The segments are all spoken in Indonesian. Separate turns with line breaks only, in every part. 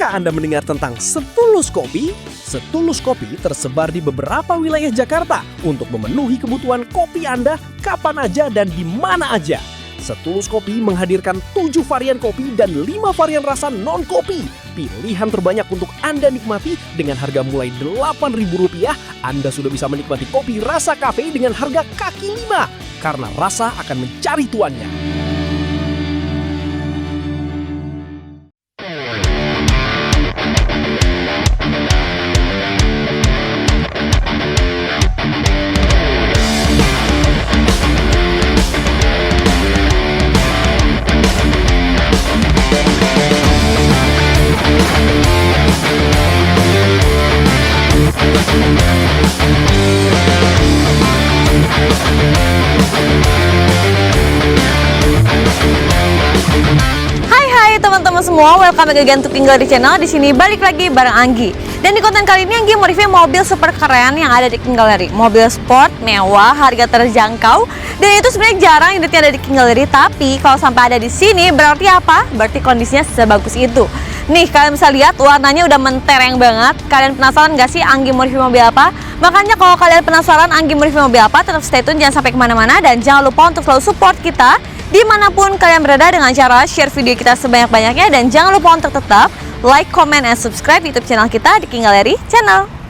Pernahkah Anda mendengar tentang Setulus Kopi? Setulus Kopi tersebar di beberapa wilayah Jakarta untuk memenuhi kebutuhan kopi Anda kapan aja dan di mana aja. Setulus Kopi menghadirkan 7 varian kopi dan 5 varian rasa non-kopi. Pilihan terbanyak untuk Anda nikmati dengan harga mulai Rp8.000. Anda sudah bisa menikmati kopi rasa kafe dengan harga kaki 5. Karena rasa akan mencari tuannya.
Teman-teman semua, welcome back again to Tinggal di channel. Di sini balik lagi bareng Anggi. Dan di konten kali ini Anggi mau review mobil super keren yang ada di King Gallery. Mobil sport, mewah, harga terjangkau. Dan itu sebenarnya jarang unitnya ada di King Gallery. Tapi kalau sampai ada di sini berarti apa? Berarti kondisinya sebagus itu. Nih, kalian bisa lihat warnanya udah mentereng banget. Kalian penasaran gak sih Anggi mau review mobil apa? Makanya kalau kalian penasaran Anggi mau review mobil apa, tetap stay tune, jangan sampai kemana-mana. Dan jangan lupa untuk selalu support kita dimanapun kalian berada dengan cara share video kita sebanyak-banyaknya. Dan jangan lupa untuk tetap like, comment, and subscribe YouTube channel kita di King Gallery Channel.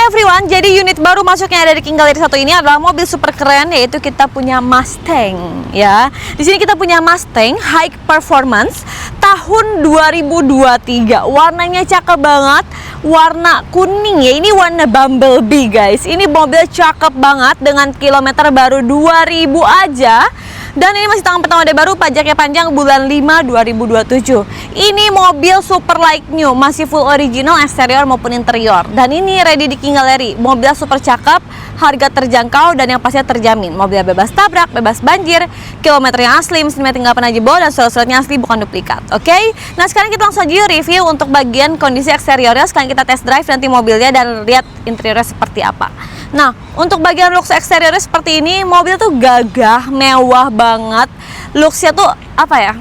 Everyone, jadi unit baru masuk yang ada di King Gallery 1 ini adalah mobil super keren, yaitu kita punya Mustang ya. Di sini kita punya Mustang High Performance tahun 2023. Warnanya cakep banget, warna kuning ya. Ini warna Bumblebee guys. Ini mobil cakep banget dengan kilometer baru 2000 aja. Dan ini masih tahun pertama baru, pajaknya panjang bulan 5 2027. Ini mobil super like new, masih full original eksterior maupun interior. Dan ini ready di King Gallery. Mobil super cakep, harga terjangkau, dan yang pastinya terjamin. Mobilnya bebas tabrak, bebas banjir, kilometernya asli, mesinnya tinggal pernah jebol, dan surat-suratnya asli bukan duplikat. Oke? Nah sekarang kita langsung aja review untuk bagian kondisi eksteriornya. Sekarang kita test drive nanti mobilnya dan lihat interiornya seperti apa. Nah, untuk bagian looks eksteriornya seperti ini, mobil tuh gagah, mewah banget. Looksnya tuh apa ya?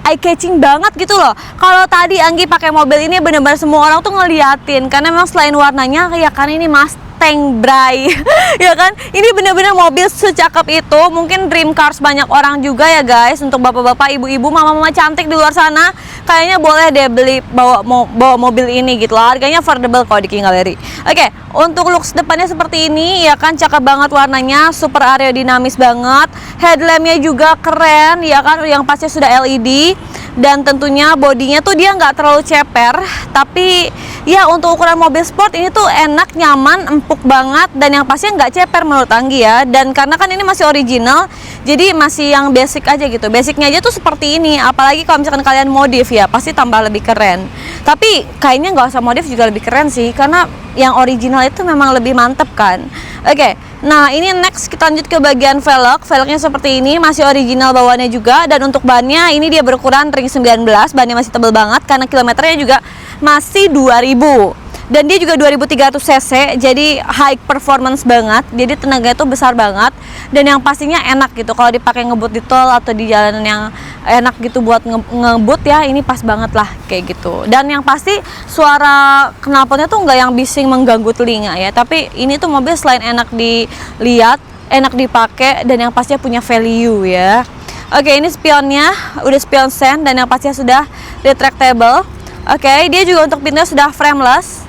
Eye catching banget gitu loh. Kalau tadi Anggi pakai mobil ini bener-bener semua orang tuh ngeliatin, karena memang selain warnanya ya kan ini Mustang bray. Ya kan? Ini bener-bener mobil secakep itu. Mungkin dream cars banyak orang juga ya guys. Untuk bapak-bapak, ibu-ibu, mama-mama cantik di luar sana, kayaknya boleh deh beli bawa mobil ini gitu loh. Harganya affordable kalau di King Gallery. Oke, untuk looks depannya seperti ini ya kan, cakep banget warnanya, super aerodinamis banget. Headlampnya juga keren ya kan, yang pasti sudah LED. Dan tentunya bodinya tuh dia nggak terlalu ceper, tapi ya untuk ukuran mobil sport ini tuh enak, nyaman, empuk banget, dan yang pasti nggak ceper menurut Anggi ya. Dan karena kan ini masih original, jadi masih yang basic aja gitu. Basicnya aja tuh seperti ini. Apalagi kalau misalkan kalian modif ya, pasti tambah lebih keren. Tapi kayaknya nggak usah modif juga lebih keren sih, karena yang original itu memang lebih mantep kan. Oke, nah ini next kita lanjut ke bagian velg. Velgnya seperti ini, masih original bawaannya juga. Dan untuk bannya ini dia berukuran ring 19, bannya masih tebal banget karena kilometernya juga masih 2000. Dan dia juga 2300 cc, jadi high performance banget. Jadi tenaganya tuh besar banget, dan yang pastinya enak gitu kalau dipakai ngebut di tol atau di jalan yang enak gitu buat ngebut ya. Ini pas banget lah kayak gitu. Dan yang pasti suara knalpotnya tuh nggak yang bising mengganggu telinga ya. Tapi ini tuh mobil selain enak dilihat, enak dipakai, dan yang pastinya punya value ya. Oke, ini spionnya udah spion sen, dan yang pastinya sudah retractable. Oke, dia juga untuk pintunya sudah frameless.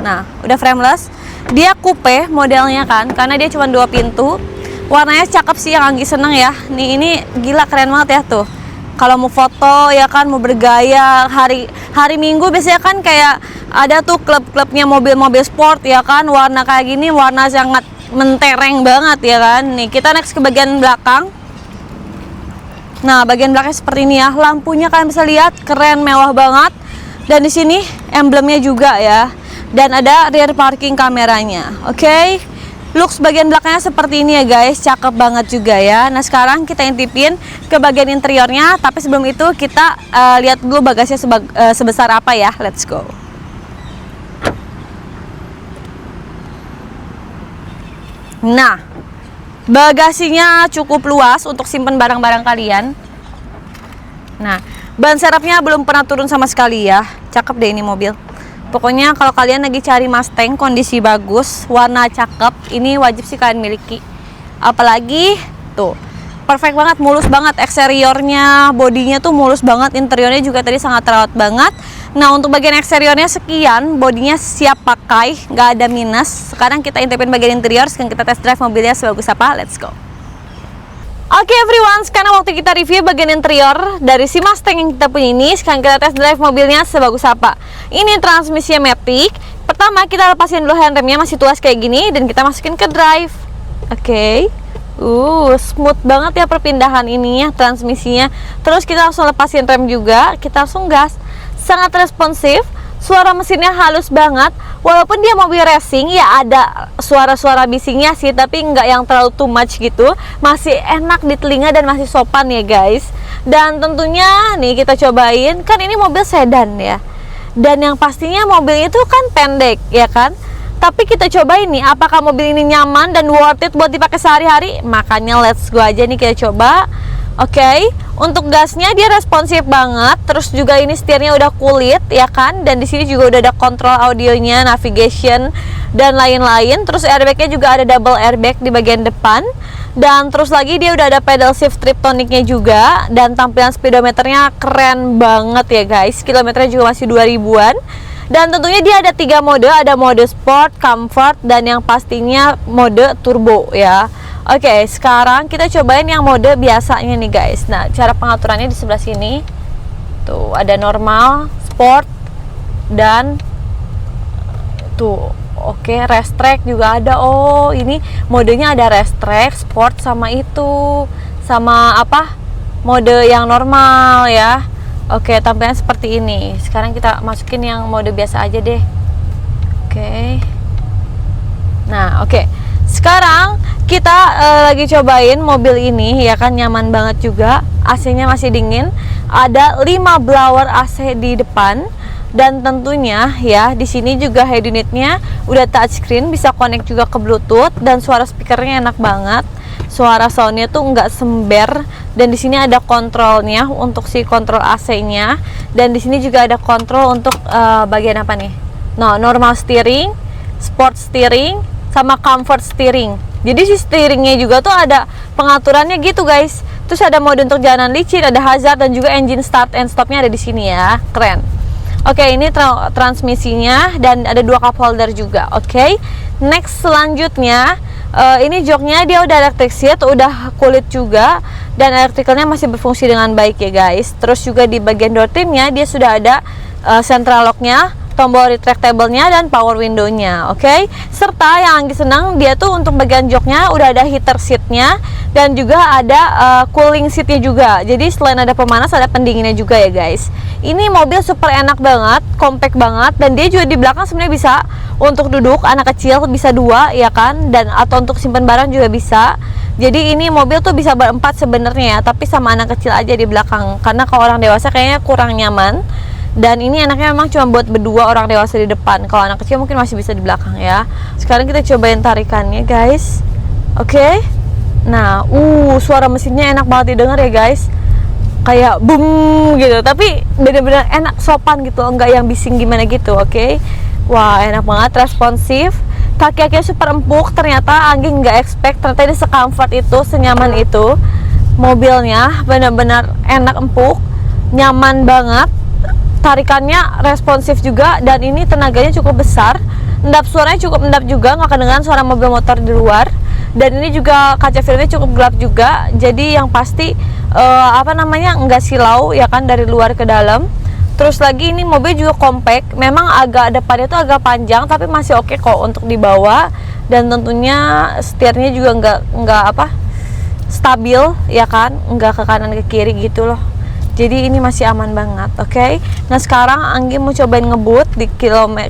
Nah, udah frameless. Dia coupe modelnya kan, karena dia cuma 2 pintu. Warnanya cakep sih, yang Anggi seneng ya. Nih, ini gila keren banget ya tuh. Kalau mau foto ya kan, mau bergaya hari Minggu biasanya kan kayak ada tuh klub-klubnya mobil-mobil sport ya kan, warna kayak gini, warna sangat mentereng banget ya kan. Nih kita next ke bagian belakang. Nah, bagian belakang seperti ini ya. Lampunya kalian bisa lihat keren, mewah banget. Dan di sini emblemnya juga ya. Dan ada rear parking kameranya. Oke. Looks bagian belakangnya seperti ini ya guys. Cakep banget juga ya. Nah, sekarang kita intipin ke bagian interiornya. Tapi sebelum itu kita lihat dulu bagasinya sebesar apa ya. Let's go. Nah, bagasinya cukup luas untuk simpen barang-barang kalian. Nah, ban serepnya belum pernah turun sama sekali ya. Cakep deh ini mobil. Pokoknya kalau kalian lagi cari Mustang kondisi bagus, warna cakep, ini wajib sih kalian miliki. Apalagi tuh, perfect banget, mulus banget eksteriornya, bodinya tuh mulus banget, interiornya juga tadi sangat terawat banget. Nah, untuk bagian eksteriornya sekian, bodinya siap pakai, nggak ada minus. Sekarang kita intipin bagian interior, sekarang kita test drive mobilnya sebagus apa, let's go. Oke everyone, sekarang waktu kita review bagian interior dari si Mustang yang kita punya ini. Sekarang kita test drive mobilnya sebagus apa. Ini transmisinya Matic. Pertama kita lepasin dulu handremnya, masih tuas kayak gini, dan kita masukin ke drive. Oke. Smooth banget ya perpindahan ininya, transmisinya. Terus kita langsung lepasin rem juga, kita langsung gas. Sangat responsif, suara mesinnya halus banget. Walaupun dia mobil racing ya ada suara-suara bisingnya sih, tapi nggak yang terlalu too much gitu. Masih enak di telinga dan masih sopan ya guys. Dan tentunya nih kita cobain, kan ini mobil sedan ya. Dan yang pastinya mobil itu kan pendek ya kan. Tapi kita cobain nih, apakah mobil ini nyaman dan worth it buat dipakai sehari-hari? Makanya let's go aja nih kita coba. Oke, untuk gasnya dia responsif banget. Terus juga ini setirnya udah kulit ya kan. Dan di sini juga udah ada kontrol audionya, navigation dan lain-lain. Terus airbagnya juga ada double airbag di bagian depan. Dan terus lagi dia udah ada pedal shift triptonicnya juga. Dan tampilan speedometernya keren banget ya guys. Kilometernya juga masih 2000-an. Dan tentunya dia ada 3 mode, ada mode sport, comfort, dan yang pastinya mode turbo ya. Oke, sekarang kita cobain yang mode biasanya nih guys. Nah, cara pengaturannya di sebelah sini. Tuh, ada normal, sport, dan tuh, oke, race track juga ada. Oh, ini modenya ada race track, sport, sama itu. Sama apa? Mode yang normal ya. Oke, tampilannya seperti ini. Sekarang kita masukin yang mode biasa aja deh. Oke. Nah, oke. Sekarang kita lagi cobain mobil ini ya kan, nyaman banget juga. AC-nya masih dingin. Ada 5 blower AC di depan. Dan tentunya ya di sini juga head unitnya udah touchscreen, bisa connect juga ke Bluetooth, dan suara speakernya enak banget. Suara soundnya tuh nggak sember, dan di sini ada kontrolnya untuk si kontrol AC-nya, dan di sini juga ada kontrol untuk bagian apa nih? Nah, normal steering, sport steering, sama comfort steering. Jadi si steeringnya juga tuh ada pengaturannya gitu guys. Terus ada mode untuk jalanan licin, ada hazard, dan juga engine start and stopnya ada di sini ya, keren. Oke, ini transmisinya, dan ada 2 cup holder juga. Oke, next selanjutnya. Ini joknya dia udah electric seat, udah kulit juga, dan electricalnya masih berfungsi dengan baik ya guys. Terus juga di bagian door trimnya dia sudah ada central locknya, tombol retractable-nya, dan power window-nya. Oke, serta yang lagi senang dia tuh untuk bagian joknya udah ada heater seat-nya, dan juga ada cooling seat-nya juga. Jadi selain ada pemanas, ada pendinginnya juga ya guys. Ini mobil super enak banget, compact banget, dan dia juga di belakang sebenarnya bisa untuk duduk, anak kecil bisa 2 ya kan, dan atau untuk simpan barang juga bisa. Jadi ini mobil tuh bisa berempat sebenarnya ya, tapi sama anak kecil aja di belakang, karena kalau orang dewasa kayaknya kurang nyaman. Dan ini enaknya memang cuma buat berdua orang dewasa di depan. Kalau anak kecil mungkin masih bisa di belakang ya. Sekarang kita cobain tarikannya guys. Oke. Nah, suara mesinnya enak banget didengar ya guys. Kayak boom gitu, tapi bener-bener enak, sopan gitu, enggak yang bising gimana gitu. Oke. Wah, enak banget, responsif. Kaki-kakinya super empuk. Ternyata Anggi nggak expect, ternyata ini se-comfort itu, senyaman itu. Mobilnya bener-bener enak, empuk, nyaman banget. Tarikannya responsif juga, dan ini tenaganya cukup besar. Endap suaranya cukup endap juga, nggak kedengeran suara mobil motor di luar. Dan ini juga kaca filmnya cukup gelap juga, jadi yang pasti nggak silau ya kan dari luar ke dalam. Terus lagi ini mobil juga compact, memang agak depannya tuh agak panjang, tapi masih oke kok untuk dibawa. dan tentunya setirnya juga nggak stabil ya kan, nggak ke kanan ke kiri gitu loh. Jadi ini masih aman banget, oke? Nah sekarang Anggi mau cobain ngebut di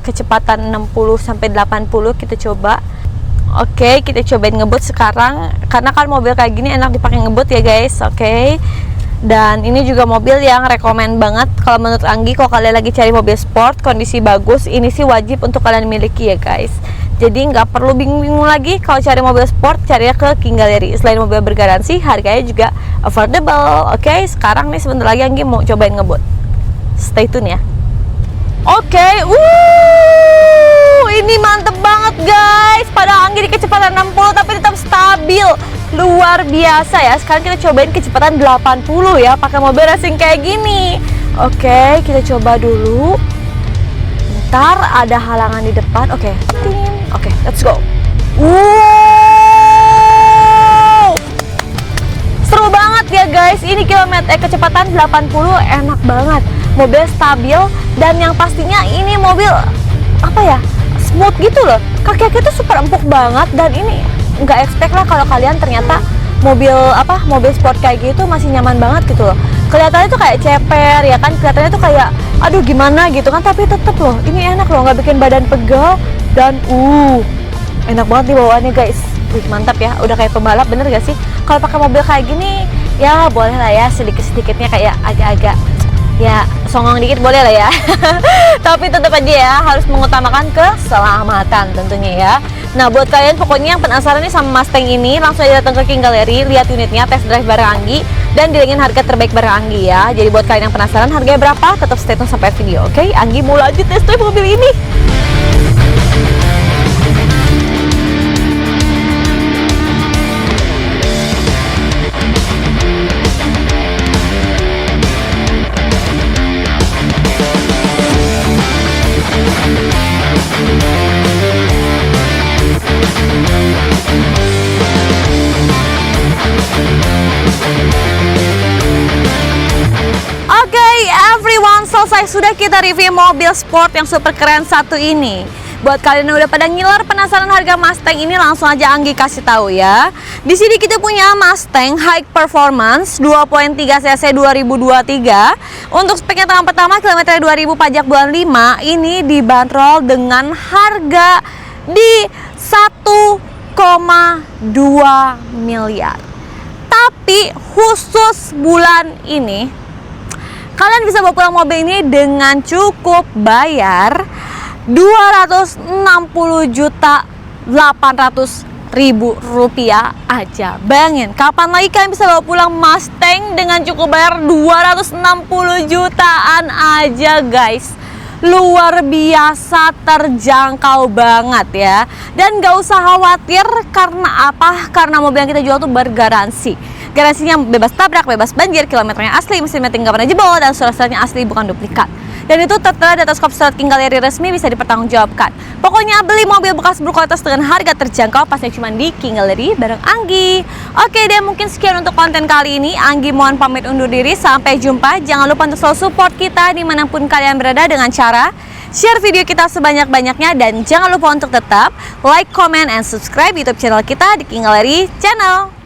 kecepatan 60 sampai 80 kita coba. Oke, kita cobain ngebut sekarang karena kan mobil kayak gini enak dipakai ngebut ya guys, oke? Dan ini juga mobil yang rekomen banget kalau menurut Anggi. Kalau kalian lagi cari mobil sport kondisi bagus, ini sih wajib untuk kalian miliki ya guys. Jadi nggak perlu bingung-bingung lagi kalau cari mobil sport, carinya ke King Gallery. Selain mobil bergaransi, harganya juga affordable. Oke, sekarang nih sebentar lagi Anggi mau cobain ngebut. Stay tune ya. Oke, ini mantep banget guys. Pada Anggi di kecepatan 60 tapi tetap stabil, luar biasa ya. Sekarang kita cobain kecepatan 80 ya, pakai mobil racing kayak gini. Oke, kita coba dulu. Ntar ada halangan di depan. Oke, let's go. Wow, seru banget ya guys. Ini kecepatan 80 enak banget. Mobil stabil dan yang pastinya ini mobil smooth gitu loh. Kaki-kaki tuh super empuk banget dan ini nggak expect lah kalau kalian ternyata mobil sport kayak gitu masih nyaman banget gitu loh. Kelihatannya tuh kayak ceper ya kan, kelihatannya tuh kayak aduh gimana gitu kan, tapi tetep loh ini enak loh, nggak bikin badan pegal dan enak banget nih bawaannya guys. Wih mantap ya, udah kayak pembalap bener gak sih? Kalau pakai mobil kayak gini ya boleh lah ya, sedikit-sedikitnya kayak agak-agak ya songong dikit boleh lah ya. Tapi tetap aja ya harus mengutamakan keselamatan tentunya ya. Nah buat kalian pokoknya yang penasaran nih sama Mustang ini, langsung aja datang ke King Gallery, lihat unitnya, test drive bareng Anggi, dan dilengin harga terbaik bareng Anggi ya. Jadi buat kalian yang penasaran harganya berapa, tetap stay tune sampai video, oke? Anggi mau lanjut test drive mobil ini. Selesai sudah kita review mobil sport yang super keren satu ini. Buat kalian yang udah pada ngiler penasaran harga Mustang ini, langsung aja Anggi kasih tahu ya. Di sini kita punya Mustang High Performance 2.3 cc 2023. Untuk speknya tahun pertama, kilometer 2000, pajak bulan 5, ini dibanderol dengan harga di 1,2 miliar. Tapi khusus bulan ini kalian bisa bawa pulang mobil ini dengan cukup bayar 260.800.000 rupiah aja. Bayangin, kapan lagi kalian bisa bawa pulang Mustang dengan cukup bayar 260 jutaan aja guys. Luar biasa terjangkau banget ya. Dan gak usah khawatir, karena apa? Karena mobil yang kita jual tuh bergaransi. Garansinya bebas tabrak, bebas banjir, kilometernya asli, mesin metik nggak pernah jebol, dan surat-suratnya asli bukan duplikat. Dan itu tertera di atas skop surat King Gallery resmi, bisa dipertanggungjawabkan. Pokoknya beli mobil bekas berkualitas dengan harga terjangkau pasnya cuma di King Gallery bareng Anggi. Oke deh, mungkin sekian untuk konten kali ini. Anggi mohon pamit undur diri, sampai jumpa. Jangan lupa untuk selalu support kita dimanapun kalian berada dengan cara share video kita sebanyak-banyaknya, dan jangan lupa untuk tetap like, comment, and subscribe YouTube channel kita di King Gallery Channel.